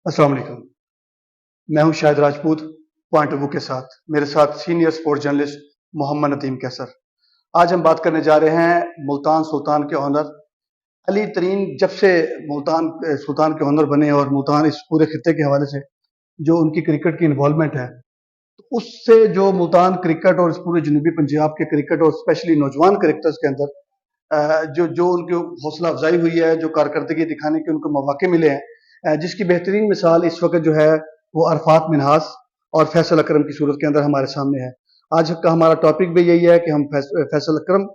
अस्सलाम वालेकुम। मैं हूं Shahid Rajput point of view के साथ, मेरे साथ senior sports journalist Mohammad Nadeem Qaiser. आज हम बात करने जा रहे हैं मुल्तान सुल्तान के ऑनर अली तरीन। जब से मुल्तान सुल्तान के ऑनर बने और मुल्तान इस पूरे खित्ते के हवाले से जो उनकी क्रिकेट की इन्वॉल्वमेंट है, तो उससे जो मुल्तान क्रिकेट और इस पूरे जनूबी पंजाब के क्रिकेट और स्पेशली नौजवान क्रिकेटर्स के अंदर जो जो उनकी हौसला अफजाई हुई है, जो कारकर्दगी दिखाने के उनको मौके मिले हैं, जिसकी बेहतरीन मिसाल इस वक्त जो है वो अरफात मिन्हास और फैसल अकरम की सूरत के अंदर हमारे सामने है। आज का हमारा टॉपिक भी यही है कि हम फैसल अकरम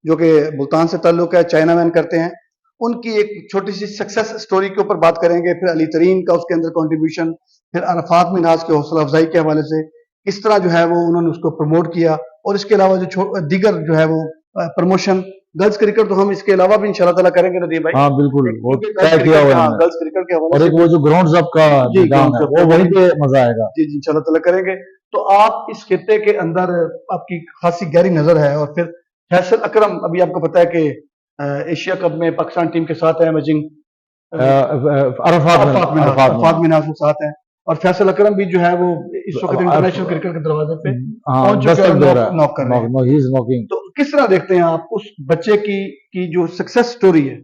जो कि मुल्तान से ताल्लुक है, चाइना मैन करते हैं, उनकी एक छोटी सी सक्सेस स्टोरी के ऊपर बात करेंगे। फिर अली तरीन का उसके अंदर कंट्रीब्यूशन, फिर अरफात मिन्हास के हौसला अफजाई के हवाले से किस तरह जो है वो उन्होंने उसको प्रमोट किया, और इसके अलावा जो दीगर जो है वो प्रमोशन गर्ल्स क्रिकेट तो हम इसके अलावा भी इंशाल्लाह ताला करेंगे नदीम भाई। हाँ बिल्कुल, वो क्योंकि तय किया हुआ है। गर्ल्स क्रिकेट के और हवाले एक से वो जो ग्राउंड अप का जी निजाम है, वो वहीं पे मजा आएगा। जी इंशाल्लाह ताला करेंगे। तो आप इस खित्ते के अंदर आपकी खासी गहरी नजर है, और फिर फैसल अकरम अभी आपको पता है कि एशिया कप में पाकिस्तान टीम के साथ है, मैचिंग अरफात मिन्हास के साथ है, और फैसल अकरम भी जो है वो इस वक्त इंटरनेशनल क्रिकेट के दरवाजे पे पहुंच चुके हैं, नॉक कर रहे हैं। तो किस तरह देखते हैं आप उस बच्चे की जो सक्सेस स्टोरी है?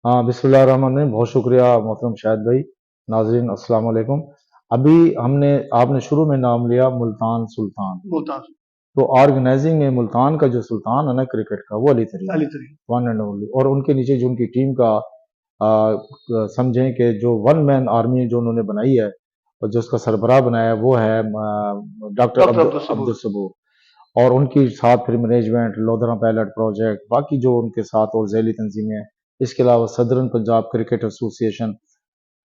हाँ, बिस्मिल्लाह रहमान रहीम। बहुत शुक्रिया मोहतरम शाहिद भाई। नाजरीन अस्सलाम वालेकुम। अभी आपने शुरू में नाम लिया मुल्तान सुल्तान। तो ऑर्गेनाइजिंग में मुल्तान का जो सुल्तान है ना क्रिकेट का, वो अली तरीन वन एंड ओनली। और उनके नीचे जो उनकी टीम का समझें कि जो वन मैन आर्मी जो उन्होंने बनाई है और जो उसका सरबराह बनाया वो है डॉक्टर अब्दुल सबूर। और उनकी साथ फिर मैनेजमेंट, लोधरा पायलट प्रोजेक्ट, बाकी जो उनके साथ और झैली तंजीमें, इसके अलावा सदरन पंजाब क्रिकेट एसोसिएशन।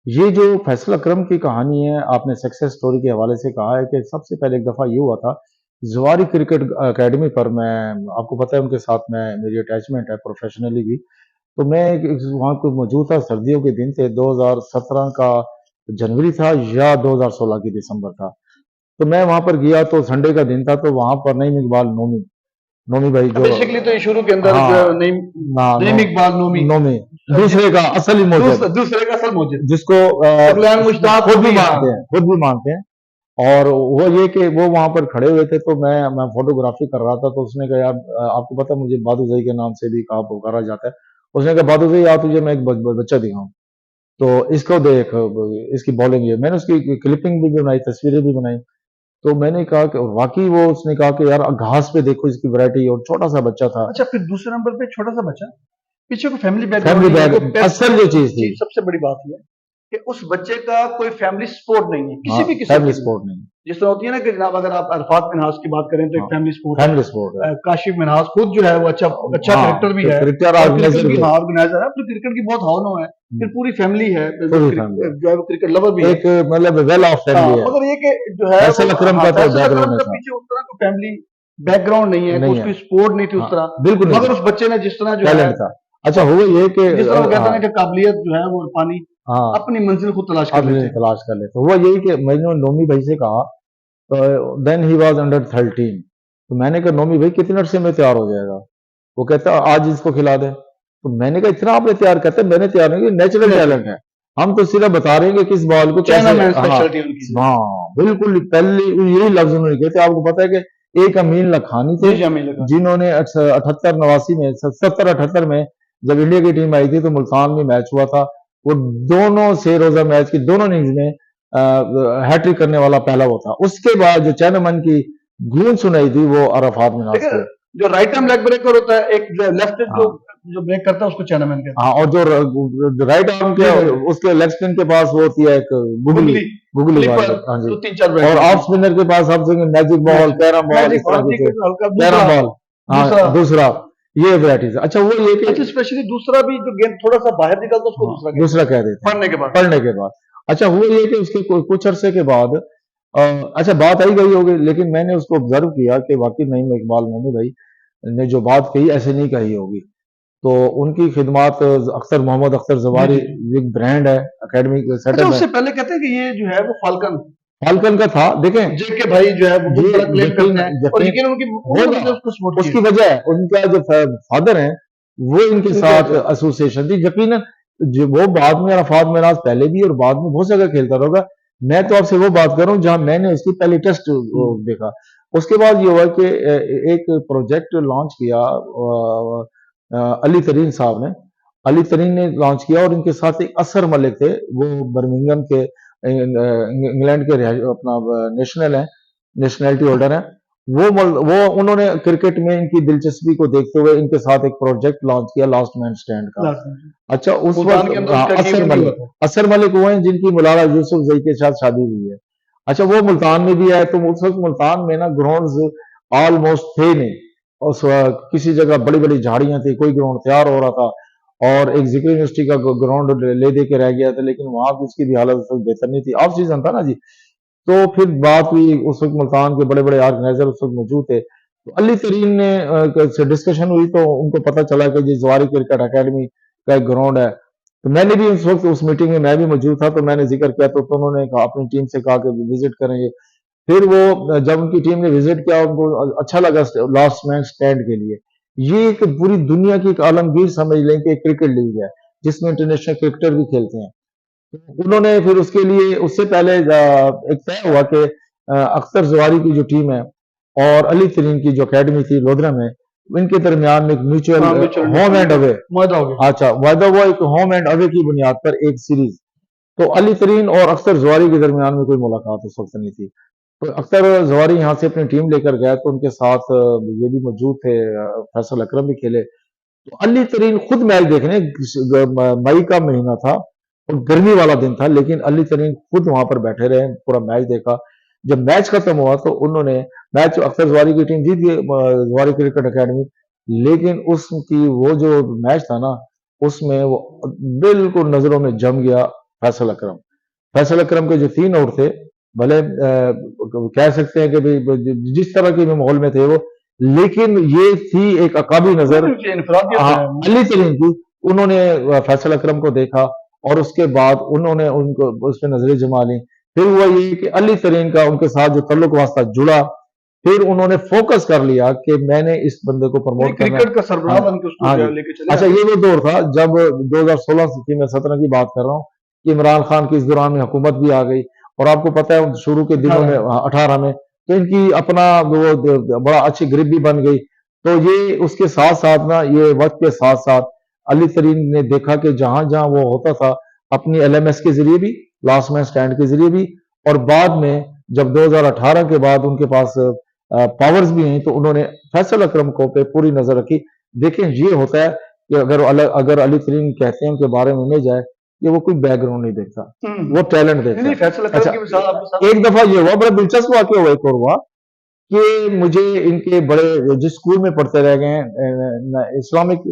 ये जो फैसल अकरम की कहानी है, आपने सक्सेस स्टोरी के हवाले से कहा है कि सबसे पहले एक दफ़ा ये हुआ था जवारी क्रिकेट एकेडमी पर। मैं आपको पता है उनके साथ मेरी अटैचमेंट है प्रोफेशनली भी। तो मैं वहाँ पर मौजूद था, सर्दियों के दिन थे, 2017 का जनवरी था या 2016 की दिसंबर था। तो मैं वहां पर गया, तो संडे का दिन था, तो वहां पर नईम इकबाल नोमी भाई जो बेसिकली तो शुरू के अंदर नईम इकबाल नोमी दूसरे का असल मौजूद जिसको खुद भी मानते हैं। और वो ये कि वो वहां पर खड़े हुए थे, तो मैं फोटोग्राफी कर रहा था। तो उसने कहा यार, आपको पता मुझे बादुजई के नाम से भी कहा पुकारा जाता है। उसने कहा बादुजई यार, तुझे मैं एक बच्चा दिखाऊं, तो इसको देख, इसकी बॉलिंग ये। मैंने उसकी क्लिपिंग भी बनाई, तस्वीरें भी बनाई। तो मैंने कहा कि वाकई वो, उसने कहा कि यार घास पे देखो इसकी वैरायटी, और छोटा सा बच्चा था। अच्छा, फिर दूसरे नंबर पे छोटा सा बच्चा, पीछे को फैमिली बैकग्राउंड, असल जो चीज थी, सबसे बड़ी बात यह कि उस बच्चे का कोई फैमिली सपोर्ट नहीं है, किसी भी फैमिली सपोर्ट नहीं। जिस तरह होती है ना कि जनाब, अगर आप अरफात मिन्हास की बात करें तो एक फैमिली सपोर्ट है। काशिफ मिन्हास खुद जो है वो अच्छा क्रिकेटर भी है, ऑर्गेनाइजर है, क्रिकेट की बहुत हौनो है। फिर पूरी फैमिली है जो है वो क्रिकेट लवर भी है, एक मतलब वेल ऑफ फैमिली है। मगर ये कि जो है फैसल अकरम का तो बैकग्राउंड है, पीछे उस तरह का फैमिली बैकग्राउंड नहीं है, उसकी सपोर्ट नहीं थी उस तरह, बिल्कुल। मगर उस बच्चे ने जिस तरह जो है था, अच्छा हुआ ये कि जिस तरह कहते हैं कि काबिलियत जो है वो पानी अपनी मंजिल खुद तलाश कर ले। तो हुआ यही कि मैंने नोमी भाई से कहा, तो देन ही वाज अंडर 13। तो मैंने कहा नोमी भाई कितने अरसे में तैयार हो जाएगा? वो कहता आज इसको खिला दे। तो मैंने कहा इतना आपने तैयार करते? मैंने तैयार नहीं, नेचुरल टैलेंट है, हम तो सिर्फ बता रहे हैं कि किस बॉल को कैसे। हाँ बिल्कुल, पहले यही लफ्ज उन्होंने कहे थे। आपको पता है कि एक अमीन लखानी थे जिन्होंने 78-89 में, 70-78 में जब इंडिया की टीम आई थी तो मुल्तान में मैच हुआ था। वो दोनों से रोजा मैच की दोनों इनिंग्स में हैट्रिक करने वाला पहला वो था। उसके बाद जो चैनमैन की गूंज सुनाई थी वो अरफात मिन्हास थे। जो राइट आर्म लेग ब्रेकर होता है, एक लेफ्ट जो ब्रेक करता है उसको चैनमैन कहते हैं। और जो राइट आर्म के उसके लेग स्पिन के पास वो होती है एक गुगली वाली। हाँ जी। और ऑफ स्पिनर के पास सब जगह मैजिक बॉल, कैरम बॉल, हाँ दूसरा, ये वैरायटीज। अच्छा वो ये कि स्पेशली दूसरा भी जो गेंद थोड़ा सा बाहर निकलता है उसको दूसरा कह देते हैं पढ़ने के बाद। अच्छा हुआ ये कि उसके कुछ अरसे के बाद अच्छा बात आई गई होगी, लेकिन मैंने उसको ऑब्जर्व किया कि वाकई नईम इकबाल मोमी भाई ने जो बात कही ऐसे नहीं कही होगी। तो उनकी खिदमात अख्तर मोहम्मद अख्तर जवारी एक ब्रांड है, एकेडमी सेटअप है। उससे पहले कहते हैं कि ये जो है वो फाल्कन का था। देखें जेके भाई जो है वो बड़ा क्लेम करते हैं, और लेकिन उसकी वजह है उनका जो फादर है वो इनके साथ एसोसिएशन थी। यकीनन जो वो बाद में अरफात मिराज पहले भी और बाद में बहुत जगह खेलता रहेगा। मैं तो आपसे वो बात कर रहा हूँ जहां मैंने उसकी पहली टेस्ट देखा। उसके बाद ये हुआ कि एक प्रोजेक्ट लॉन्च किया अली तरीन साहब ने। अली तरीन ने लॉन्च किया और इनके साथ एक असर मलिक थे, वो बर्मिंघम के इंग्लैंड के अपना नेशनल है, नेशनैलिटी होल्डर है। वो उन्होंने क्रिकेट में इनकी दिलचस्पी को देखते हुए इनके साथ एक प्रोजेक्ट लॉन्च किया लास्ट मैन स्टैंड का। अच्छा, उस वक्त असर मलिक वो हैं जिनकी मुलाला यूसुफ जई के साथ शादी हुई है। अच्छा, वो मुल्तान में भी आए तो उस वक्त मुल्तान में ना ग्राउंड्स ऑलमोस्ट थे नहीं, उस किसी जगह बड़ी बड़ी झाड़ियां थी, कोई ग्राउंड तैयार हो रहा था और एक जिक्र यूनिवर्सिटी का ग्राउंड ले दे के रह गया था, लेकिन वहां भी उसकी भी हालत उस वक्त बेहतर नहीं थी, ऑफ सीजन था ना जी। तो फिर बात हुई, उस वक्त मुल्तान के बड़े बड़े ऑर्गेनाइजर उस वक्त मौजूद थे, तो अली तरीन ने से डिस्कशन हुई तो उनको पता चला कि जी जवारी क्रिकेट अकेडमी का एक ग्राउंड है। तो मैंने भी उस वक्त उस मीटिंग में मैं भी मौजूद था, तो मैंने जिक्र किया तो उन्होंने अपनी टीम से कहा कि विजिट करेंगे। फिर वो जब उनकी टीम ने विजिट किया उनको अच्छा लगा लास्ट मैन स्टैंड के लिए। ये एक पूरी दुनिया की एक आलमगीर समझ लें कि क्रिकेट लीग है जिसमें इंटरनेशनल क्रिकेटर भी खेलते हैं। उन्होंने फिर उसके लिए उससे पहले एक तय हुआ कि अख्तर जवारी की जो टीम है और अली तरीन की जो अकेडमी थी लोधरा में, इनके दरमियान में एक म्यूचुअल होम एंड अवे अच्छा वायदा हुआ, एक होम एंड अवे की बुनियाद पर एक सीरीज। तो अली तरीन और अख्तर जवारी के दरमियान में कोई मुलाकात उस वक्त नहीं थी। तो अख्तर जवारी यहाँ से अपनी टीम लेकर गए तो उनके साथ ये भी मौजूद थे, फैसल अकरम भी खेले। तो अली तरीन खुद मैच देखने, मई का महीना था और गर्मी वाला दिन था, लेकिन अली तरीन खुद वहां पर बैठे रहे, पूरा मैच देखा। जब मैच खत्म हुआ तो उन्होंने मैच अख्तर जवारी की टीम जीत गई, जवारी क्रिकेट अकेडमी, लेकिन उसकी वो जो मैच था ना उसमें वो बिल्कुल नजरों में जम गया फैसल अकरम। फैसल अकरम के जो 3 आउट थे, भले कह सकते हैं कि भाई जिस तरह के भी माहौल में थे वो, लेकिन ये थी एक अकाबी नजर अली तरीन की। उन्होंने फैसल अकरम को देखा और उसके बाद उन्होंने उनको उस पर नजरें जमा ली। फिर हुआ ये कि अली तरीन का उनके साथ जो तल्लुक वास्ता जुड़ा, फिर उन्होंने फोकस कर लिया कि मैंने इस बंदे को प्रमोट करना क्रिकेट का सरबराह बन के उसको लेके चले। अच्छा, ये वो दौर था जब 2016 की मैं 17 की बात कर रहा हूँ कि इमरान खान की इस दौरान में हुकूमत भी आ गई और आपको पता है शुरू के दिनों में 18 में तो इनकी अपना वो बड़ा अच्छी ग्रिप भी बन गई। तो ये उसके साथ साथ ना ये वक्त के साथ साथ अली तरीन ने देखा कि जहां जहां वो होता था अपनी LMS के जरिए भी, लास्ट मैन स्टैंड के जरिए भी, और बाद में जब 2018 के बाद उनके पास पावर्स भी हैं तो उन्होंने फैसल अकरम को पे पूरी नजर रखी। देखें, ये होता है कि अगर अली तरीन कहते हैं उनके बारे में नहीं जाए कि वो कोई बैकग्राउंड नहीं देखता, वो टैलेंट देखता है। अच्छा, एक दफा ये हुआ, बड़ा दिलचस्प वाकया हुआ, एक और हुआ कि मुझे इनके बड़े जिस स्कूल में पढ़ते रह गए हैं, इस्लामिक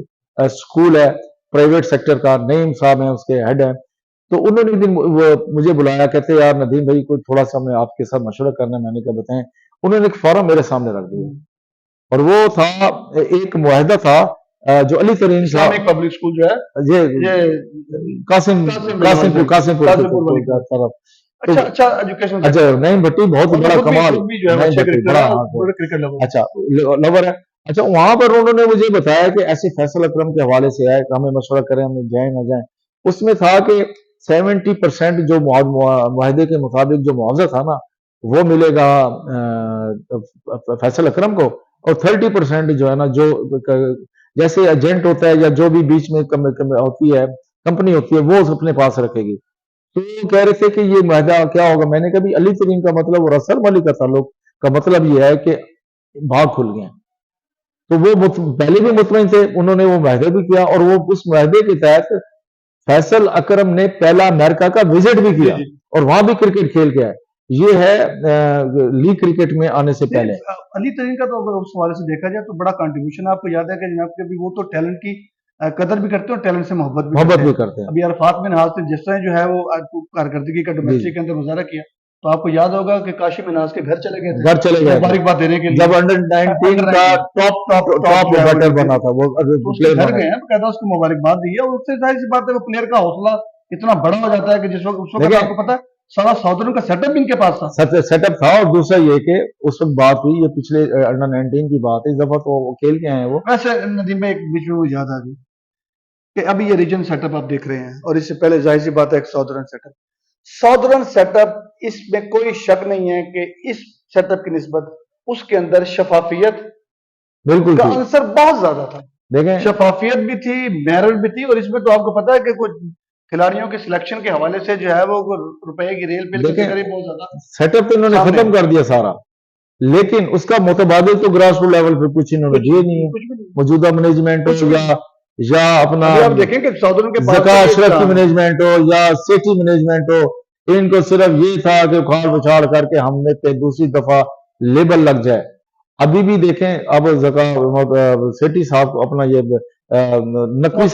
स्कूल है प्राइवेट सेक्टर का, नईम साहब हैं उसके हेड हैं। तो उन्होंने एक दिन मुझे बुलाया, कहते यार नदीम भाई कोई थोड़ा सा मैं आपके साथ मशवरा करना है। मैंने कहा बताएं। उन्होंने एक फॉर्म मेरे सामने रख दिया और वो था एक मुआहदा था जो अली तरीन इस्लामिक पब्लिक स्कूल जो है ये कासिमपुर की तरफ। अच्छा एजुकेशन, अच्छा, नईम भट्टी बहुत बड़ा कमाल अच्छा लवर है। अच्छा, वहां पर उन्होंने मुझे बताया कि ऐसे फैसल अकरम के हवाले से है कि हमें मशवरा करें, हम जाए ना जाए। उसमें था कि 70% जो मुआहदे के मुताबिक जो मुआवजा था ना वो मिलेगा फैसल अकरम को, और 30% जो है ना जो जैसे एजेंट होता है या जो भी बीच में होती है कंपनी होती है वो अपने पास रखेगी। तो कह रहे थे कि ये मुआहदा क्या होगा। मैंने कहा अली तरीन का मतलब और असर मलिक का ताल्लुक का मतलब ये है कि भाग खुल गए। तो वो पहले भी मुतमईन थे, उन्होंने वो मुआहदा भी किया और वो उस मुआहदे के तहत फैसल अकरम ने पहला अमेरिका का विजिट भी किया और वहां भी क्रिकेट खेल के आए। ये है लीग क्रिकेट में आने से पहले। अली तरीन का तो अगर उस हवाले से देखा जाए तो बड़ा कंट्रीब्यूशन, आपको याद है कि जनाब के भी वो तो टैलेंट की कदर भी करते हैं और टैलेंट से मोहब्बत भी करते हैं। अभी अरफात में नहाज से जिस तरह जो है वो कारकर्दगी का डोमेस्टिक के अंदर मुजाहरा किया, तो आपको याद होगा कि काशिम मिनाज के घर चले गए मुबारकबाद देने के लिए, जब अंडर-19 का टॉप बैटर बना था वो घर गए हैं, कहता उसको मुबारकबाद दी है। और उससे जाहिर सी बात है वो प्लेयर का हौसला इतना बड़ा हो जाता है कि जिस वक्त उस वक्त आपको पता है सारा साउदर्न का सेटअप भी इनके पास था, सेटअप था। और दूसरा ये कि उस वक्त बात हुई, ये पिछले अंडर-19 की बात है, इस दफा तो वो खेल के आए हैं वो। वैसे नदीम भाई एक बीच में वो याद आ गई, کہ ابھی یہ ریجن سیٹ اپ آپ دیکھ رہے ہیں اور اس سے پہلے ظاہر سی بات ہے ایک سادرن سیٹ اپ. سادرن سیٹ اپ اس میں کوئی شک نہیں ہے کہ اس سیٹ اپ کی نسبت اس کے اندر شفافیت بالکل کا عنصر بہت زیادہ تھا. دیکھیں شفافیت بھی تھی، میرٹ بھی تھی، اور اس میں تو آپ کو پتا ہے کہ کچھ کھلاڑیوں کے سلیکشن کے حوالے سے جو ہے وہ روپے کی ریل پیل کے قریب بہت زیادہ سیٹ اپ تو انہوں نے ختم کر دیا سارا، لیکن اس کا متبادل تو گراس روٹ لیول پہ کچھ انہوں نے دیے نہیں ہے. موجودہ مینجمنٹ ہو یا اپنا آپ دیکھیں کہ سعودیوں کے زکا اشرف کی مینجمنٹ ہو یا سٹی مینجمنٹ ہو، ان کو صرف یہ تھا کہ اکھاڑ پچھاڑ کر کے ہم نے دوسری دفعہ لیبل لگ جائے. ابھی بھی دیکھیں اب زکا سٹی صاحب کو اپنا یہ نقوی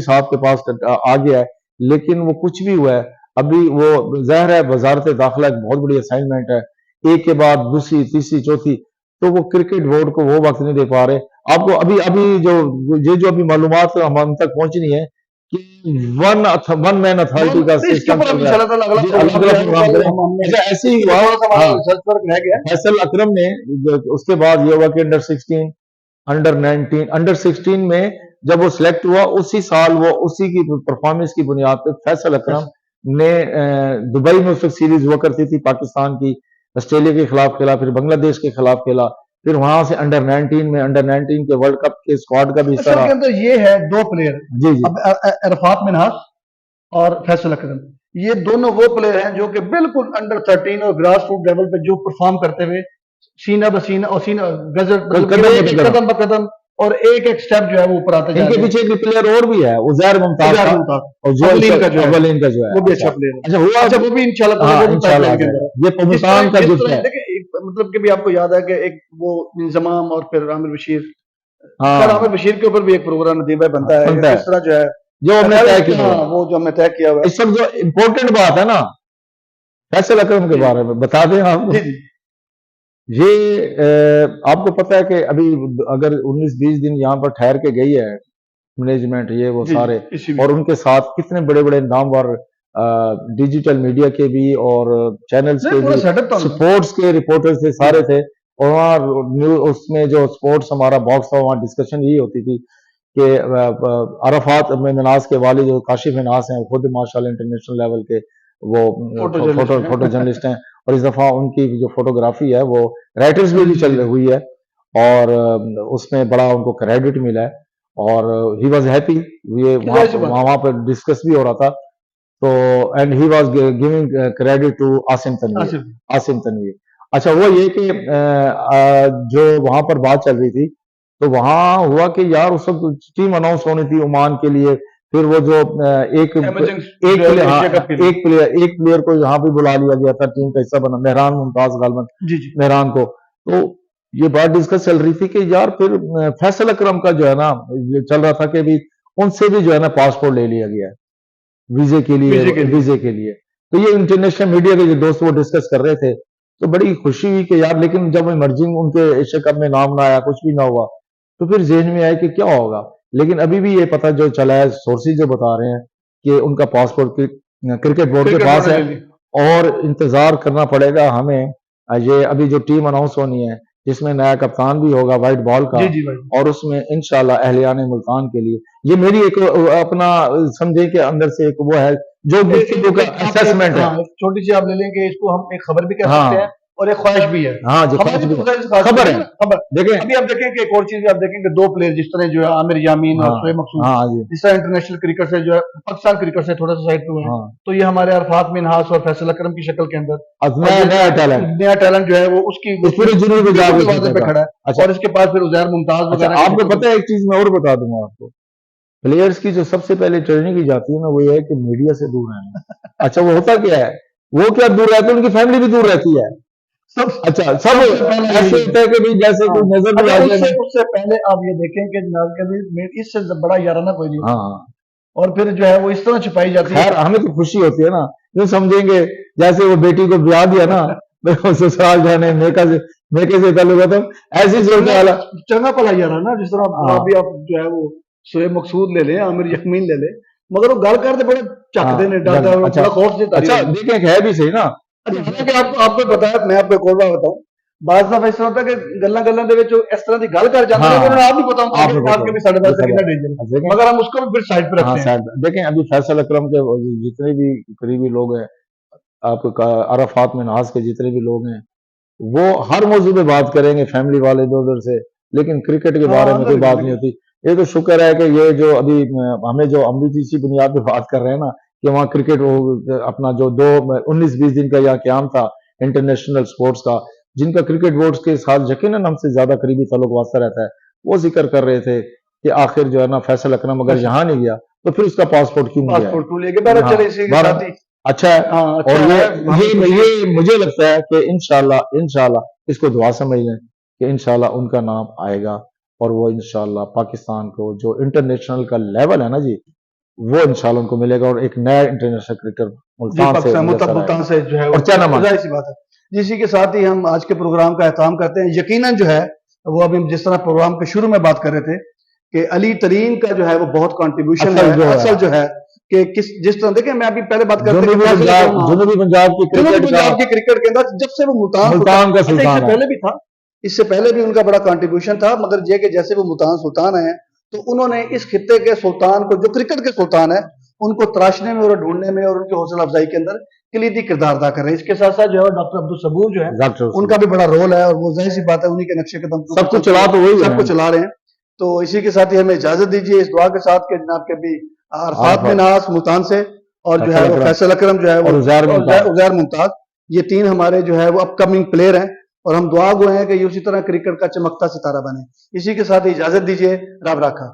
صاحب کے پاس آ گیا ہے، لیکن وہ کچھ بھی ہوا ہے ابھی وہ ظاہر ہے وزارت داخلہ ایک بہت بڑی اسائنمنٹ ہے، ایک کے بعد دوسری تیسری چوتھی، تو وہ کرکٹ بورڈ کو وہ وقت نہیں دے پا رہے. آپ کو ابھی جو ابھی معلومات ہم تک پہنچنی ہے کہ ون مین اتھارٹی کا سسٹم چل رہا ہے. ایسے ہی فیصل اکرم نے اس کے بعد یہ ہوا کہ انڈر 16 میں جب وہ سلیکٹ ہوا اسی سال وہ اسی کی پرفارمنس کی بنیاد پہ فیصل اکرم نے دبئی میں اس وقت سیریز ہوا کرتی تھی پاکستان کی، آسٹریلیا کے خلاف کھیلا، پھر بنگلہ دیش کے خلاف کھیلا، پھر وہاں سے انڈر 19 کے ورلڈ کپ کے اسکواڈ کا بھی حصہ رہا. یہ ہے دو پلیئر جی جی عرفات منہاس اور فیصل اکرم، یہ دونوں وہ پلیئر ہیں جو کہ بالکل انڈر 13 اور گراس روٹ لیول پہ جو پرفارم کرتے ہوئے سینہ بسینہ اور سینہ قدم بقدم اور ایک سٹیپ جو ہے وہ اوپر آتے جا رہے ہیں. ان کے پیچھے ایک پلیئر اور بھی ہے عزیر ممتاز اور جو اولین کا جو ہے وہ بھی اچھا پلیئر ہے. اچھا ہوا وہ بھی انشاءاللہ یہ پاکستان کا جو ہے مطلب کہ بھی آپ کو یاد ہے کہ ایک وہ انضمام اور پھر عامر بشیر، عامر بشیر کے اوپر بھی ایک پروگرام ندیم بھائی بنتا ہے اس طرح جو ہے جو ہم نے طے کیا، وہ جو ہم نے طے کیا ہوا ہے. اس وقت جو امپورٹنٹ بات ہے نا فیصل اکرم کے بارے میں بتا دیں آپ. یہ آپ کو پتا ہے کہ ابھی اگر 19-20 دن یہاں پر ٹھہر کے گئی ہے مینجمنٹ یہ وہ سارے، اور ان کے ساتھ کتنے بڑے بڑے نامور ڈیجیٹل میڈیا کے بھی اور چینلز کے بھی، سپورٹس کے رپورٹرز تھے، سارے تھے. اور وہاں اس میں جو سپورٹس ہمارا باکس تھا وہاں ڈسکشن یہی ہوتی تھی کہ عرفات مناس کے والد جو کاشف مناس ہیں خود ماشاءاللہ انٹرنیشنل لیول کے وہ فوٹو جرنلسٹ ہیں، اور اس دفعہ ان کی جو فوٹوگرافی ہے وہ رائٹرز میں بھی چل رہی ہوئی ہے اور اس میں بڑا ان کو کریڈٹ ملا ہے اور ہی واز ہیپی. یہ وہاں پہ ڈسکس بھی ہو رہا تھا تو and he was giving credit to Asim Tanvir. اچھا ہوا یہ کہ جو وہاں پر بات چل رہی تھی تو وہاں ہوا کہ یار اس وقت ٹیم اناؤنس ہونی تھی عمان کے لیے، پھر وہ جو ایک پلیئر کو یہاں بھی بلا لیا گیا تھا ٹیم کا حصہ بنا، مہران ممتاز غالباً مہران کو. تو یہ بات ڈسکس چل رہی تھی کہ یار پھر فیصل اکرم کا جو ہے نا یہ چل رہا تھا کہ بھی ان سے بھی جو ہے نا پاسپورٹ لے لیا گیا ہے ویزے کے لیے. تو یہ انٹرنیشنل میڈیا کے جو دوست وہ ڈسکس کر رہے تھے تو بڑی خوشی ہوئی کہ یار، لیکن جب ایمرجنگ ان کے ایشیا کپ میں نام نہ آیا، کچھ بھی نہ ہوا، تو پھر ذہن میں آیا کہ کیا ہوگا. لیکن ابھی بھی یہ پتہ جو چلا ہے سورسز جو بتا رہے ہیں کہ ان کا پاسپورٹ کرکٹ بورڈ کے پاس ہے اور انتظار کرنا پڑے گا ہمیں. یہ ابھی جو ٹیم اناؤنس ہونی ہے جس میں نیا کپتان بھی ہوگا وائٹ بال کا، اور اس میں انشاءاللہ اہلیان ملتان کے لیے یہ میری ایک اپنا سمجھے کہ اندر سے ایک وہ ہے جو اسیسمنٹ ہے. چھوٹی سی آپ لے لیں کہ اس کو ہم ایک خبر بھی کہہ سکتے ہیں اور ایک خواہش بھی ہے. ہاں جو خبر ہے. دیکھیں ابھی آپ دیکھیں کہ ایک اور چیز آپ دیکھیں کہ دو پلیئر جس طرح جو ہے عامر یامین اور شعیب مقصود جس طرح انٹرنیشنل کرکٹ سے جو ہے پاکستان کرکٹ سے تھوڑا سا سائڈ پہ ہوئے ہیں، تو یہ ہمارے عرفات منہاس اور فیصل اکرم کی شکل کے اندر نیا ٹیلنٹ جو ہے وہ اس کی پہ کھڑا ہے. اور اس کے پاس پھر عزیر ممتاز وغیرہ. آپ کو پتہ ہے ایک چیز میں اور بتا دوں گا آپ کو، پلیئرز کی جو سب سے پہلے ٹریننگ کی جاتی ہے نا وہ یہ ہے کہ میڈیا سے دور رہنا. اچھا وہ ہوتا کیا ہے، وہ کیا دور رہتے ہیں، ان کی فیملی بھی دور رہتی ہے. اچھا سب ایسے ہوتا ہے کہ جیسے کوئی نظر نہیں آ جائے. اس سے پہلے آپ یہ دیکھیں کہ جناب کبھی اس سے بڑا یارانہ کوئی نہیں. اور پھر جو ہے وہ اس طرح چھپائی جاتی ہے. خیر ہمیں تو خوشی ہوتی ہے نا، یوں سمجھیں گے جیسے وہ بیٹی کو بیاہ دیا نا سسرال جانے میکے سے تعلق ہے، ایسی صورت والا چنگا پلا یارانہ. جس طرح ابھی آپ جو ہے وہ شعیب مقصود لے لیں، عامر یامین لے لیں، مگر وہ گل کرتے بڑے چکتے ہیں ڈرتا ہے، بڑا خوف سے. اچھا دیکھیں ہے بھی صحیح نا. آپ کو پتا ہے، میں آپ کو ایک اور بات بتاؤں، ਬਾਅਦ ਦਫਾ ਇਸ ਤਰ੍ਹਾਂ ਹੁੰਦਾ ਕਿ ਗੱਲਾਂ ਗੱਲਾਂ ਦੇ ਵਿੱਚ ਉਹ ਇਸ ਤਰ੍ਹਾਂ ਦੀ ਗੱਲ ਕਰ ਜਾਂਦੇ हाँ, हैं कि उन्हें आप नहीं पता होता आपने कि बताया। आपके भी साढ़े पास कितना डेंजर है, देखें, मगर हम उसको भी फिर साइड पे हाँ रखते हैं। शायद देखें अभी फैसल अकरम के जितने भी करीबी लोग हैं, आपका अरफात में नहाज के जितने भी लोग हैं, वो हर मौजू पे बात करेंगे, फैमिली वाले इधर उधर से, लेकिन क्रिकेट के हाँ, बारे में अंदर कोई ही बात घुसेंगे। नहीं होती। ये तो शुक्र है कि ये जो अभी हमें जो अमृती सी बुनियाद पे बात कर रहे हैं ना, कि वहाँ क्रिकेट वो अपना जो 19-20 दिन का यहाँ क्याम था इंटरनेशनल स्पोर्ट्स का, जिनका क्रिकेट बोर्ड के साथ यकीनन हमसे ज्यादा करीबी ताल्लुक वास्ता रहता है, वो जिक्र कर रहे थे कि आखिर जो है ना फैसल अकरम अगर यहाँ नहीं गया तो फिर उसका पासपोर्ट क्यों नहीं गया है? पासपोर्ट को लेके बहरहाल हाँ, चले इसी के बहरहाल साथ ही अच्छा है। हाँ, अच्छा और है, हम ये मुझे लगता है कि इंशाल्लाह इसको दुआ समझ लें कि इंशाल्लाह उनका नाम आएगा और वो इंशाल्लाह पाकिस्तान को जो इंटरनेशनल का लेवल है ना जी, वो इंशाल्लाह उनको मिलेगा और एक नया इंटरनेशनल क्रिकेटर जी मुल्तान से पाकिस्तान मुयस्सर आएगा। मुल्तान से जो है और क्या नाम है? जाहिर सी बात है। इसी के साथ ही हम आज के प्रोग्राम का एहतमाम करते हैं। यकीनन जो है वो अभी जिस तरह प्रोग्राम के शुरू में बात कर रहे थे कि अली तरीन का जो है वो बहुत कंट्रीब्यूशन असल है, जो है। असल जो है कि जिस तरह देखिए मैं अभी पहले बात करते जुनूबी पंजाब की जुनूबी क्रिकेट पंजाब का के क्रिकेट के अंदर जब से वो मुल्तान का अच्छा, सुल्तान इससे है। पहले भी था, इससे पहले भी उनका बड़ा कंट्रीब्यूशन था, मगर ये कि जैसे वो मुल्तान सुल्तान है तो उन्होंने इस खित्ते के सुल्तान को, जो क्रिकेट के सुल्तान है, उनको तराशने में और ढूंढने में और उनकी हौसला अफजाई के अंदर कलीदी किरदार अदा कर रहे हैं। इसके साथ साथ जो है डॉक्टर अब्दुल सबूर जो है डॉक्टर उनका भी बड़ा रोल है और वो जाहिर सी बात है उन्हीं के नक्शे कदम सब कुछ चला तो वही है। सब कुछ चला रहे हैं। तो इसी के साथ ही हमें इजाजत दीजिए इस दुआ के साथ कि जनाब के भी अरफात बिन नास मुल्तान से और जो है वो फैसल अकरम जो है वो और उजैर मुमताज, ये तीन हमारे जो है वो अपकमिंग प्लेयर हैं और हम दुआ गो हैं कि ये उसी तरह क्रिकेट का चमकता सितारा बने। इसी के साथ इजाजत दीजिए, रब राखा।